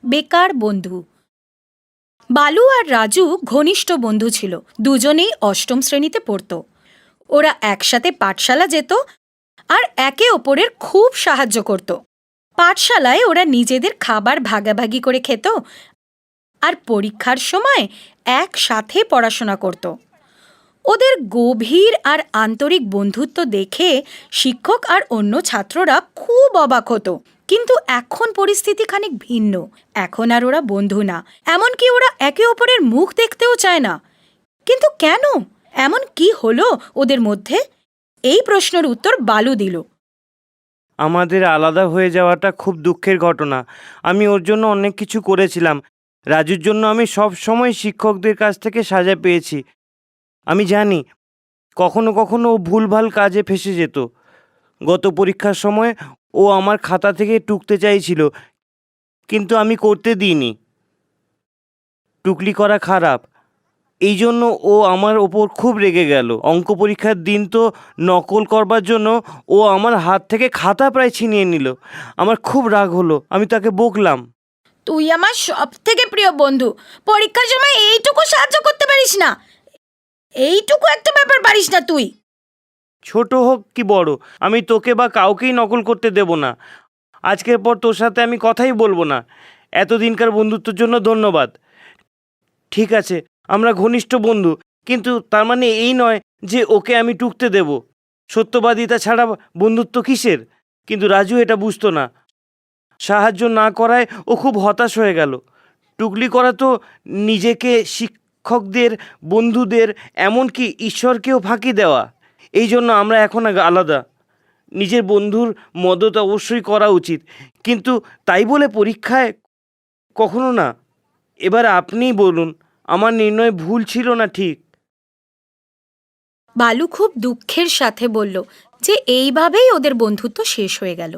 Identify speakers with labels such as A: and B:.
A: বেকার বন্ধু। বালু আর রাজু ঘনিষ্ঠ বন্ধু ছিল। দুজনেই অষ্টম শ্রেণীতে পড়ত। ওরা একসাথে পাঠশালা যেত আর একে অপরের খুব সাহায্য করত। পাঠশালায় ওরা নিজেদের খাবার ভাগাভাগি করে খেত আর পরীক্ষার সময় একসাথে পড়াশোনা করত। ওদের গভীর আর আন্তরিক বন্ধুত্ব দেখে শিক্ষক আর অন্য ছাত্ররা খুব অবাক হতো। কিন্তু এখন পরিস্থিতি খানিক ভিন্ন। এখন আর ওরা বন্ধু না, এমনকি ওরা একে অপরের মুখ দেখতেও চায় না। কিন্তু কেন? এমন কি হলো ওদের মধ্যে? এই প্রশ্নের উত্তর বালু দিল।
B: আমাদের আলাদা হয়ে যাওয়াটা খুব দুঃখের ঘটনা। আমি ওর জন্য অনেক কিছু করেছিলাম। রাজুর জন্য আমি সব সময় শিক্ষকদের কাছ থেকে সাজা পেয়েছি। আমি জানি কখনো কখনো ও ভুলভাল কাজে ফেঁসে যেত। গত পরীক্ষার সময় ও আমার খাতা থেকে টুকতে চাইছিল, কিন্তু আমি করতে দিইনি। টুকলি করা খারাপ, এই জন্য ও আমার ওপর খুব রেগে গেল। অঙ্ক পরীক্ষার দিন তো নকল করবার জন্য ও আমার হাত থেকে খাতা প্রায় ছিনিয়ে নিল। আমার খুব রাগ হলো, আমি তাকে বকলাম।
A: তুই আমার সব থেকে প্রিয় বন্ধু, পরীক্ষার সময় এইটুকু সাহায্য করতে পারিস না? এইটুকু একটা ব্যাপার পারিস না তুই?
B: ছোট হোক কি বড়, আমি তোকে বা কাউকেই নকল করতে দেব না। আজকের পর তোর সাথে আমি কথাই বলবো না। এতদিনকার বন্ধুত্বের জন্য ধন্যবাদ। ঠিক আছে, আমরা ঘনিষ্ঠ বন্ধু, কিন্তু তার মানে এই নয় যে ওকে আমি টুকতে দেব। সত্যবাদিতা ছাড়া বন্ধুত্ব কিসের? কিন্তু রাজু এটা বুঝতো না। সাহায্য না করায় ও খুব হতাশ হয়ে গেল। টুকলি করা তো নিজেকে, শিক্ষকদের, বন্ধুদের, এমনকি ঈশ্বরকেও ফাঁকি দেওয়া। এই জন্য আমরা এখন আলাদা। নিজের বন্ধুর মদত অবশ্যই করা উচিত, কিন্তু তাই বলে পরীক্ষায় কখনো না। এবার আপনিই বলুন, আমার নির্ণয় ভুল ছিল না ঠিক?
A: বালু খুব দুঃখের সাথে বলল যে এইভাবেই ওদের বন্ধুত্ব শেষ হয়ে গেল।